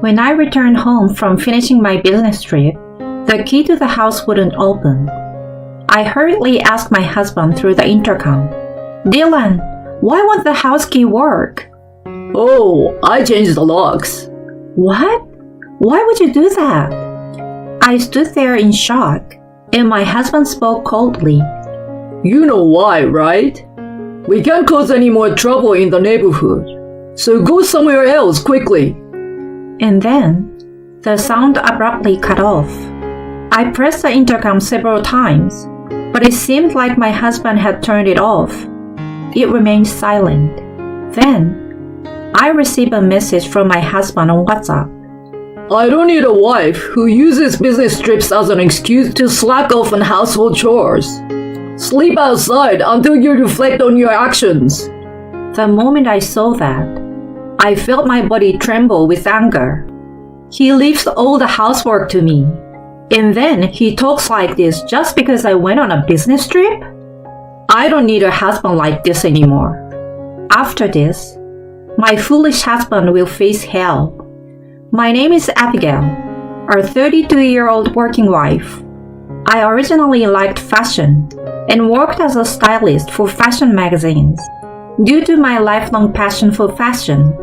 When I returned home from finishing my business trip, the key to the house wouldn't open. I hurriedly asked my husband through the intercom, "Dylan, why won't the house key work?" "Oh, I changed the locks." "What? Why would you do that?" I stood there in shock, and my husband spoke coldly. "You know why, right? We can't cause any more trouble in the neighborhood, so go somewhere else quickly." And then, the sound abruptly cut off. I pressed the intercom several times, but it seemed like my husband had turned it off. It remained silent. Then, I received a message from my husband on WhatsApp. "I don't need a wife who uses business trips as an excuse to slack off on household chores. Sleep outside until you reflect on your actions." The moment I saw that, I felt my body tremble with anger. He leaves all the housework to me, and then he talks like this just because I went on a business trip? I don't need a husband like this anymore. After this, my foolish husband will face hell. My name is Abigail, a 32-year-old working wife. I originally liked fashion and worked as a stylist for fashion magazines. Due to my lifelong passion for fashion,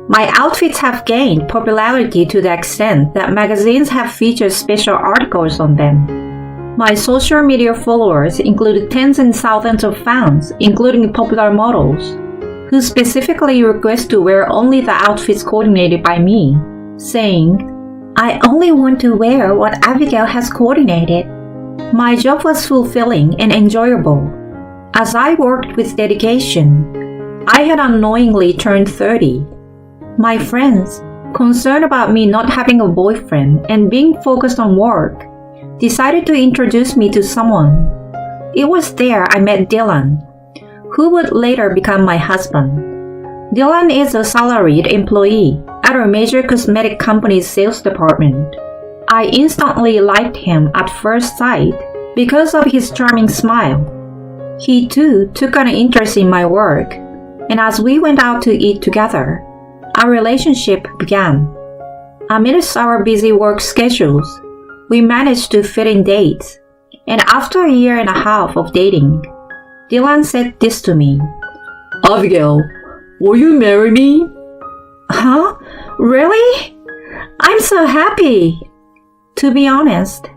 my outfits have gained popularity to the extent that magazines have featured special articles on them. My social media followers include tens and thousands of fans, including popular models, who specifically request to wear only the outfits coordinated by me, saying, "I only want to wear what Abigail has coordinated." My job was fulfilling and enjoyable. As I worked with dedication, I had unknowingly turned 30. My friends, concerned about me not having a boyfriend and being focused on work, decided to introduce me to someone. It was there I met Dylan, who would later become my husband. Dylan is a salaried employee at a major cosmetic company's sales department. I instantly liked him at first sight because of his charming smile. He too took an interest in my work, and as we went out to eat together, our relationship began. Amidst our busy work schedules, we managed to fit in dates, and after a year and a half of dating, Dylan said this to me, "Abigail, will you marry me?" "Huh? Really? I'm so happy!" To be honest,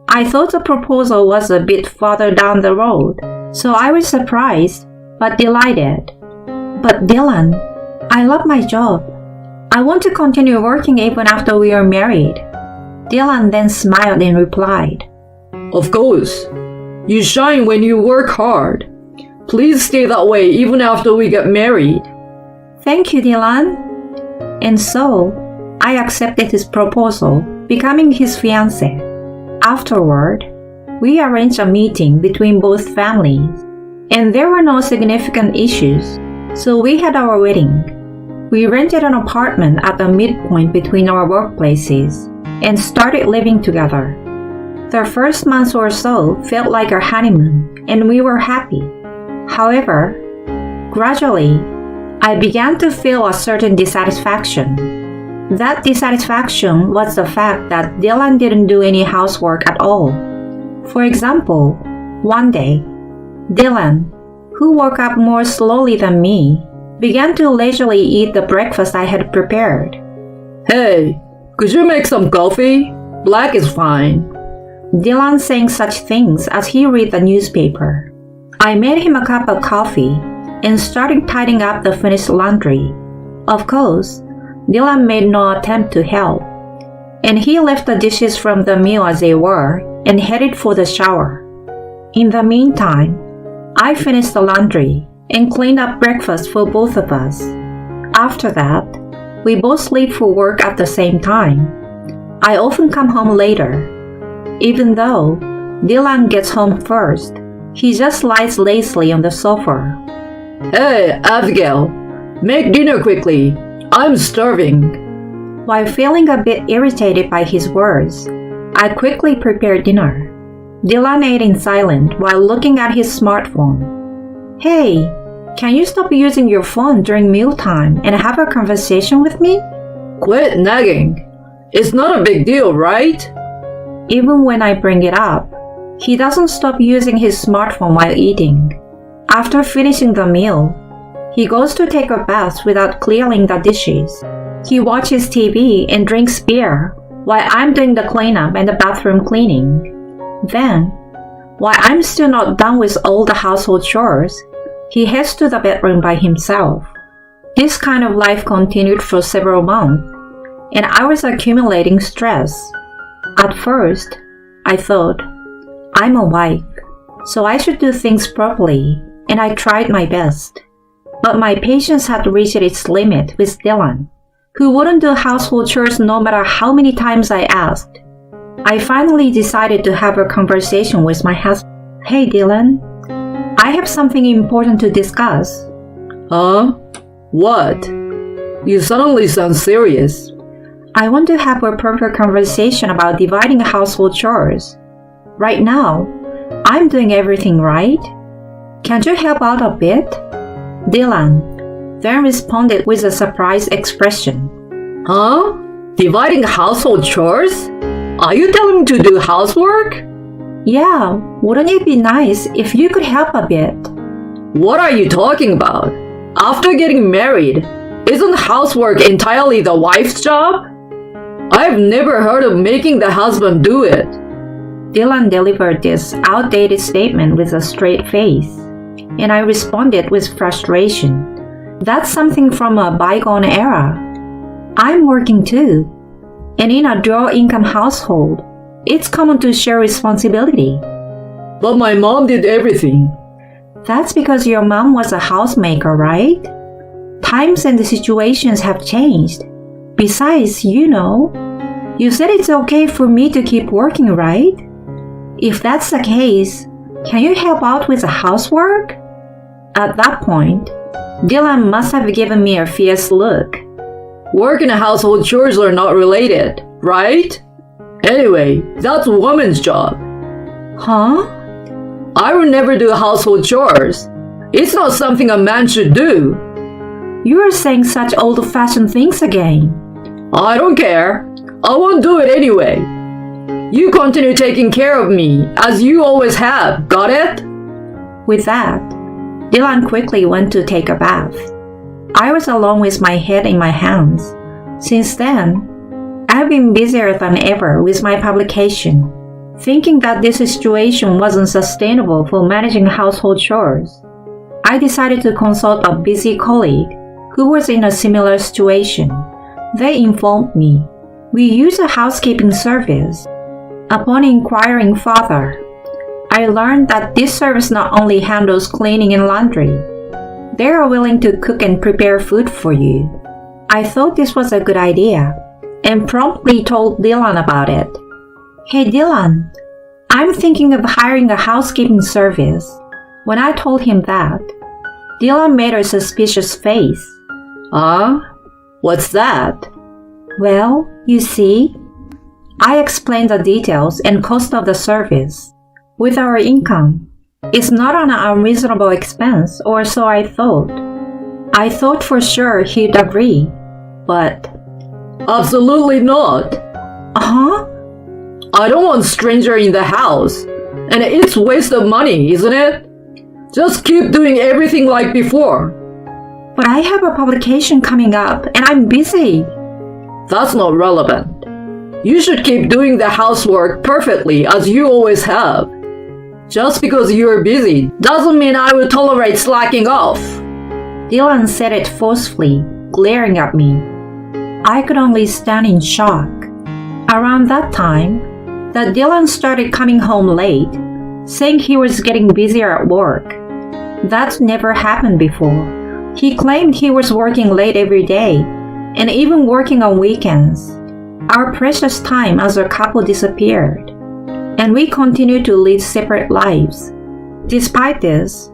I thought the proposal was a bit farther down the road, so I was surprised but delighted. "But Dylan, I love my job. I want to continue working even after we are married." Dylan then smiled and replied, "Of course. You shine when you work hard. Please stay that way even after we get married." "Thank you, Dylan." And so, I accepted his proposal, becoming his fiancé. Afterward, we arranged a meeting between both families, and there were no significant issues, so we had our wedding. We rented an apartment at the midpoint between our workplaces and started living together. The first month or so felt like our honeymoon, and we were happy. However, gradually, I began to feel a certain dissatisfaction. That dissatisfaction was the fact that Dylan didn't do any housework at all. For example, one day, Dylan, who woke up more slowly than me, began to leisurely eat the breakfast I had prepared. "Hey, could you make some coffee? Black is fine." Dylan saying such things as he read the newspaper. I made him a cup of coffee and started tidying up the finished laundry. Of course, Dylan made no attempt to help, and he left the dishes from the meal as they were and headed for the shower. In the meantime, I finished the laundry and cleaned up breakfast for both of us. After that, we both leave for work at the same time. I often come home later. Even though Dylan gets home first, he just lies lazily on the sofa. "Hey, Abigail, make dinner quickly. I'm starving." While feeling a bit irritated by his words, I quickly prepared dinner. Dylan ate in silence while looking at his smartphone. "Hey, can you stop using your phone during mealtime and have a conversation with me?" "Quit nagging. It's not a big deal, right? Even when I bring it up, he doesn't stop using his smartphone while eating. After finishing the meal, he goes to take a bath without clearing the dishes. He watches TV and drinks beer while I'm doing the cleanup and the bathroom cleaning. Then, while I'm still not done with all the household chores, he heads to the bedroom by himself. This kind of life continued for several months, and I was accumulating stress. At first, I thought, I'm a wife, so I should do things properly, and I tried my best. But my patience had reached its limit with Dylan, who wouldn't do household chores no matter how many times I asked. I finally decided to have a conversation with my husband. Hey Dylan, I have something important to discuss. Huh? What? You suddenly sound serious. I want to have a proper conversation about dividing household chores. Right now, I'm doing everything right. Can't you help out a bit? Dylan then responded with a surprised expression. Huh? Dividing household chores? Are you telling me to do housework? Yeah, wouldn't it be nice if you could help a bit? What are you talking about? After getting married, isn't housework entirely the wife's job? I've never heard of making the husband do it. Dylan delivered this outdated statement with a straight face, and I responded with frustration. That's something from a bygone era. I'm working too, and in a dual-income household, it's common to share responsibility. But my mom did everything. That's because your mom was a housemaker, right? Times and the situations have changed. Besides, you said it's okay for me to keep working, right? If that's the case, can you help out with the housework? At that point, Dylan must have given me a fierce look. Work and household chores are not related, right? Anyway, that's a woman's job. Huh? I will never do household chores. It's not something a man should do. You are saying such old-fashioned things again. I don't care. I won't do it anyway. You continue taking care of me, as you always have, got it? With that, Dylan quickly went to take a bath. I was alone with my head in my hands. Since then, I've been busier than ever with my publication, thinking that this situation wasn't sustainable for managing household chores. I decided to consult a busy colleague who was in a similar situation. They informed me we use a housekeeping service. Upon inquiring further, I learned that this service not only handles cleaning and laundry, they are willing to cook and prepare food for you. I thought this was a good idea and promptly told Dylan about it. Hey Dylan, I'm thinking of hiring a housekeeping service. When I told him that, Dylan made a suspicious face. What's that? Well, you see, I explained the details and cost of the service. With our income, it's not an unreasonable expense, or so I thought. I thought for sure he'd agree, but... Absolutely not. Huh? I don't want stranger in the house, and it's waste of money, isn't it? Just keep doing everything like before. But I have a publication coming up, and I'm busy. That's not relevant. You should keep doing the housework perfectly as you always have. Just because you're busy doesn't mean I will tolerate slacking off. Dylan said it forcefully, glaring at me. I could only stand in shock. Around that time, that Dylan started coming home late, saying he was getting busier at work. That's never happened before. He claimed he was working late every day, and even working on weekends. Our precious time as a couple disappeared, and we continued to lead separate lives. Despite this,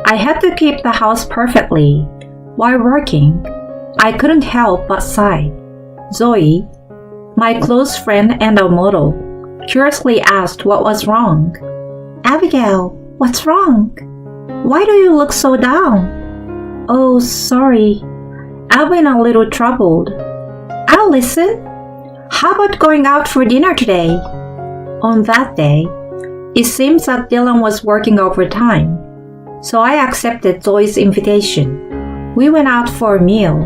I had to keep the house perfectly. While working, I couldn't help but sigh. Zoe, my close friend and a model, curiously asked what was wrong. Abigail, what's wrong? Why do you look so down? Oh, sorry. I've been a little troubled. I'll listen. How about going out for dinner today? On that day, it seems that Dylan was working overtime, so I accepted Zoe's invitation. We went out for a meal,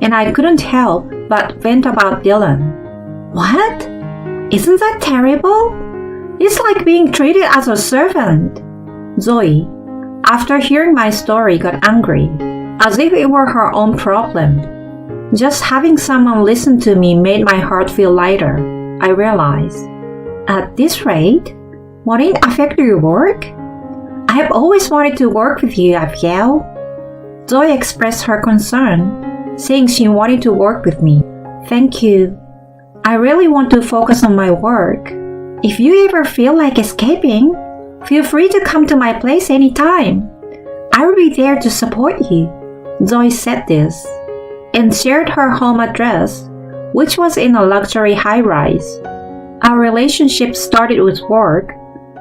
and I couldn't help but vent about Dylan. What? Isn't that terrible? It's like being treated as a servant. Zoe, after hearing my story, got angry, as if it were her own problem. Just having someone listen to me made my heart feel lighter, I realized. At this rate, won't it affect your work? I have always wanted to work with you, Abigail. Zoe expressed her concern, saying she wanted to work with me. Thank you. I really want to focus on my work. If you ever feel like escaping, feel free to come to my place anytime. I will be there to support you. Zoe said this and shared her home address, which was in a luxury high-rise. Our relationship started with work,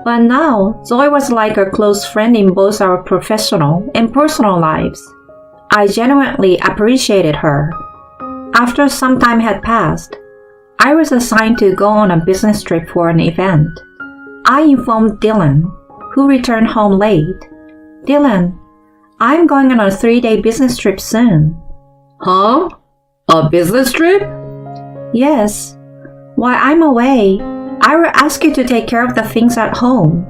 but now Zoe was like a close friend in both our professional and personal lives. I genuinely appreciated her. After some time had passed, I was assigned to go on a business trip for an event. I informed Dylan, who returned home late. Dylan, I'm going on a 3-day business trip soon. Huh? A business trip? Yes. While I'm away, I will ask you to take care of the things at home.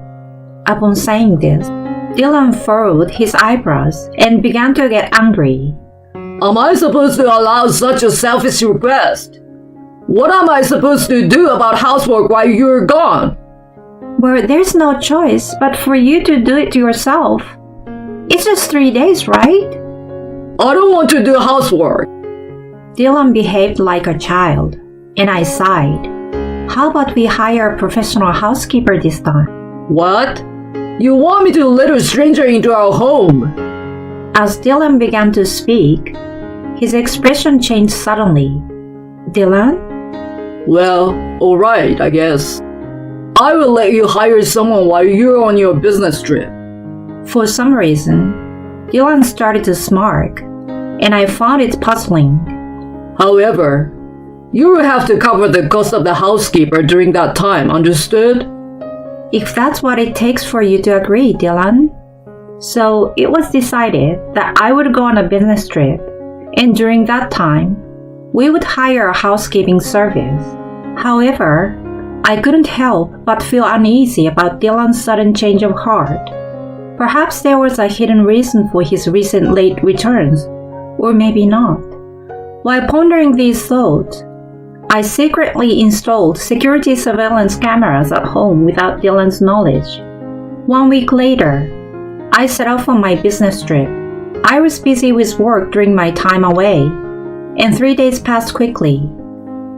Upon saying this, Dylan furrowed his eyebrows and began to get angry. Am I supposed to allow such a selfish request? What am I supposed to do about housework while you're gone? Well, there's no choice but for you to do it yourself. It's just 3 days, right? I don't want to do housework. Dylan behaved like a child, and I sighed. How about we hire a professional housekeeper this time? What? You want me to let a stranger into our home? As Dylan began to speak, his expression changed suddenly. Dylan? Well, alright, I guess. I will let you hire someone while you're on your business trip. For some reason, Dylan started to smirk, and I found it puzzling. However, you will have to cover the cost of the housekeeper during that time, understood? If that's what it takes for you to agree, Dylan. So it was decided that I would go on a business trip, and during that time, we would hire a housekeeping service. However, I couldn't help but feel uneasy about Dylan's sudden change of heart. Perhaps there was a hidden reason for his recent late returns, or maybe not. While pondering these thoughts, I secretly installed security surveillance cameras at home without Dylan's knowledge. 1 week later, I set off on my business trip. I was busy with work during my time away, and 3 days passed quickly.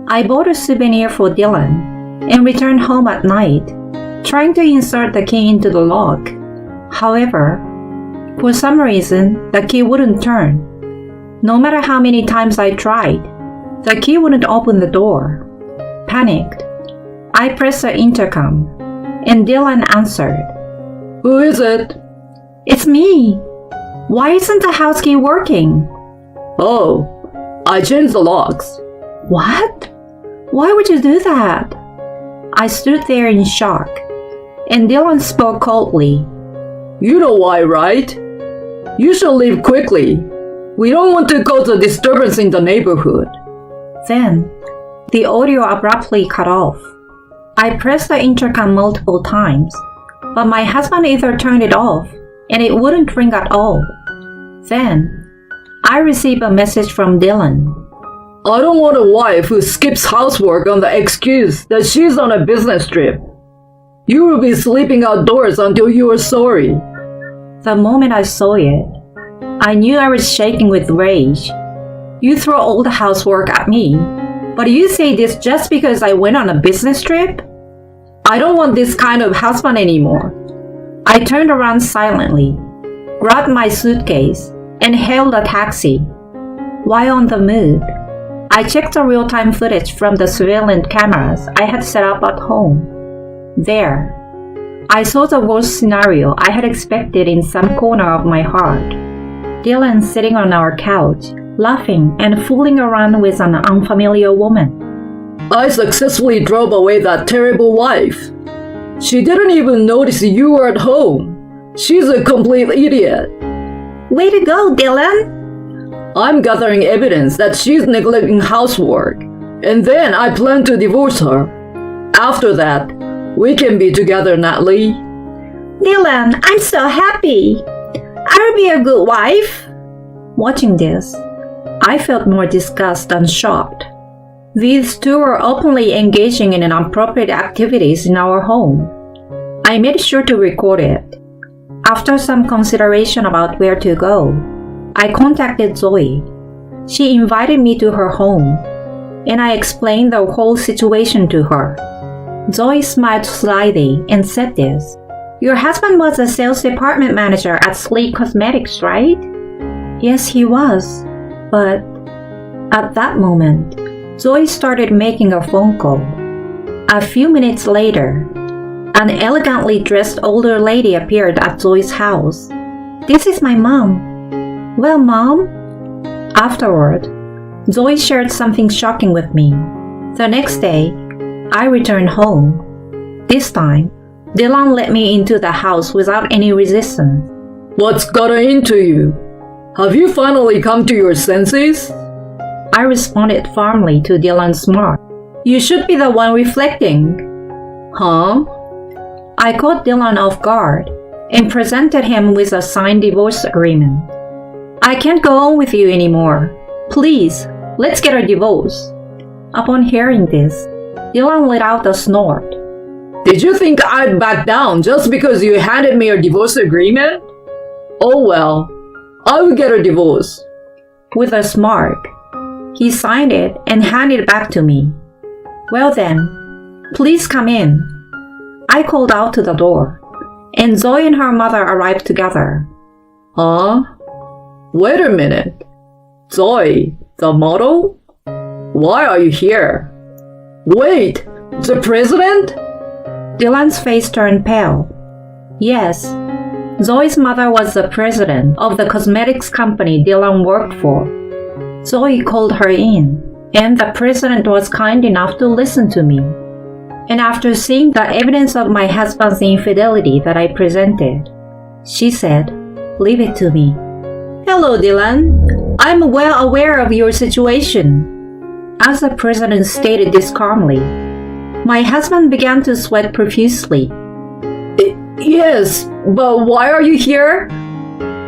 I bought a souvenir for Dylan and returned home at night, trying to insert the key into the lock. However, for some reason, the key wouldn't turn. No matter how many times I tried, the key wouldn't open the door. Panicked, I pressed the intercom, and Dylan answered. Who is it? It's me. Why isn't the house key working? Oh, I changed the locks. What? Why would you do that? I stood there in shock, and Dylan spoke coldly. You know why, right? You should leave quickly. We don't want to cause a disturbance in the neighborhood. Then, the audio abruptly cut off. I pressed the intercom multiple times, but my husband either turned it off and it wouldn't ring at all. Then, I received a message from Dylan. I don't want a wife who skips housework on the excuse that she's on a business trip. You will be sleeping outdoors until you are sorry. The moment I saw it, I knew I was shaking with rage. You throw all the housework at me, but you say this just because I went on a business trip? I don't want this kind of husband anymore. I turned around silently, grabbed my suitcase, and hailed a taxi. While on the move, I checked the real-time footage from the surveillance cameras I had set up at home. There, I saw the worst scenario I had expected in some corner of my heart. Dylan sitting on our couch, laughing and fooling around with an unfamiliar woman. I successfully drove away that terrible wife. She didn't even notice you were at home. She's a complete idiot. Way to go, Dylan! I'm gathering evidence that she's neglecting housework, and then I plan to divorce her. After that, we can be together, Natalie. Dylan, I'm so happy! I'll be a good wife! Watching this, I felt more disgust than shocked. These two were openly engaging in inappropriate activities in our home. I made sure to record it. After some consideration about where to go, I contacted Zoe. She invited me to her home, and I explained the whole situation to her. Zoe smiled slightly and said this. Your husband was a sales department manager at Sleek Cosmetics, right? Yes, he was. But at that moment, Zoe started making a phone call. A few minutes later, an elegantly dressed older lady appeared at Zoe's house. This is my mom. Well, Mom? Afterward, Zoe shared something shocking with me. The next day, I returned home. This time, Dylan let me into the house without any resistance. What's gotten into you? Have you finally come to your senses? I responded firmly to Dylan's remark. You should be the one reflecting. Huh? I caught Dylan off guard and presented him with a signed divorce agreement. I can't go on with you anymore. Please, let's get a divorce. Upon hearing this, Dylan let out a snort. Did you think I'd back down just because you handed me your divorce agreement? Oh well, I will get a divorce. With a smirk, he signed it and handed it back to me. Well then, please come in. I called out to the door, and Zoe and her mother arrived together. Huh? Wait a minute. Zoe, the model? Why are you here? Wait, the president? Dylan's face turned pale. Yes, Zoe's mother was the president of the cosmetics company Dylan worked for. Zoe called her in, and the president was kind enough to listen to me. And after seeing the evidence of my husband's infidelity that I presented, she said, "Leave it to me." Hello, Dylan. I'm well aware of your situation. As the president stated this calmly, my husband began to sweat profusely. Yes, but why are you here?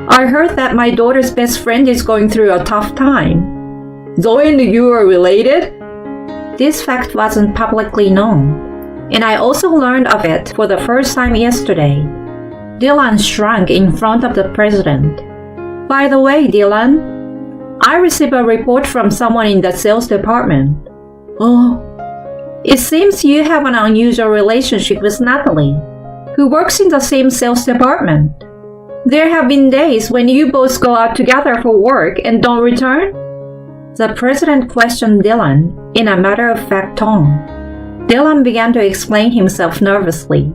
I heard that my daughter's best friend is going through a tough time. Zoe and you are related? This fact wasn't publicly known, and I also learned of it for the first time yesterday. Dylan shrank in front of the president. By the way, Dylan, I received a report from someone in the sales department. Oh, it seems you have an unusual relationship with Natalie, who works in the same sales department. There have been days when you both go out together for work and don't return? The president questioned Dylan in a matter-of-fact tone. Dylan began to explain himself nervously.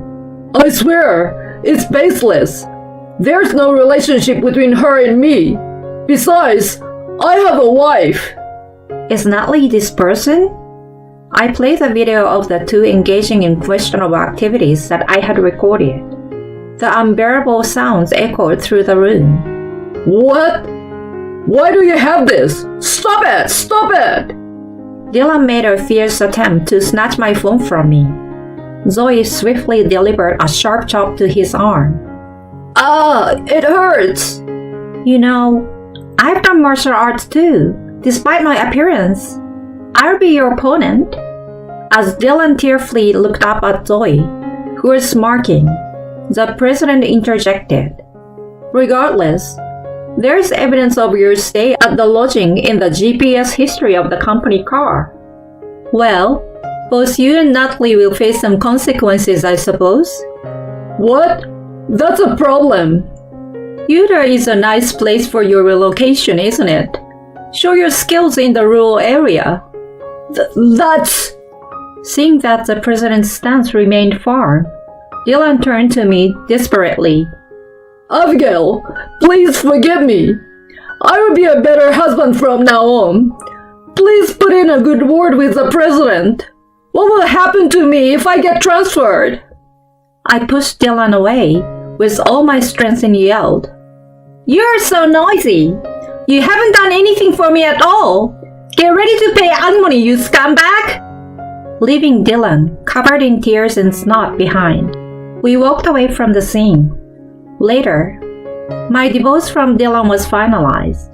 I swear, it's baseless. There's no relationship between her and me. Besides, I have a wife. Is Natalie this person? I played the video of the two engaging in questionable activities that I had recorded. The unbearable sounds echoed through the room. What? Why do you have this? Stop it! Stop it! Dylan made a fierce attempt to snatch my phone from me. Zoe swiftly delivered a sharp chop to his arm. Ah, it hurts! You know, I've done martial arts too, despite my appearance. I'll be your opponent. As Dylan tearfully looked up at Zoe, who was smirking, the president interjected. Regardless, there is evidence of your stay at the lodging in the GPS history of the company car. Well, both you and Natalie will face some consequences, I suppose. What? That's a problem. Utah is a nice place for your relocation, isn't it? Show your skills in the rural area. That's... Seeing that the president's stance remained firm, Dylan turned to me desperately. Abigail, please forgive me. I will be a better husband from now on. Please put in a good word with the president. What will happen to me if I get transferred? I pushed Dylan away with all my strength and yelled, "You're so noisy! You haven't done anything for me at all! Get ready to pay alimony, you scumbag!" Leaving Dylan covered in tears and snot behind, we walked away from the scene. Later, my divorce from Dylan was finalized.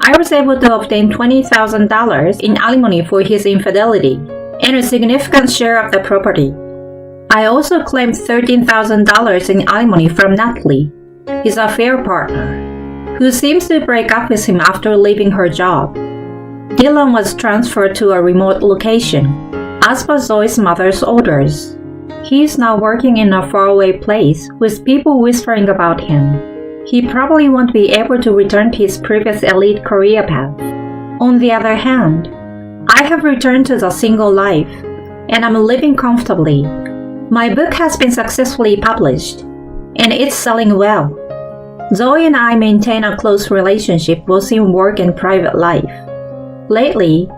I was able to obtain $20,000 in alimony for his infidelity and a significant share of the property. I also claimed $13,000 in alimony from Natalie, his affair partner, who seems to break up with him after leaving her job. Dylan was transferred to a remote location, as per Zoe's mother's orders. He is now working in a faraway place with people whispering about him. He probably won't be able to return to his previous elite career path. On the other hand, I have returned to the single life, and I'm living comfortably. My book has been successfully published, and it's selling well. Zoe and I maintain a close relationship both in work and private life. Lately,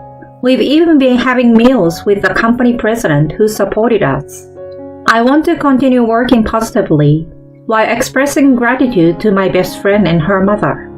we've even been having meals with the company president who supported us. I want to continue working positively while expressing gratitude to my best friend and her mother.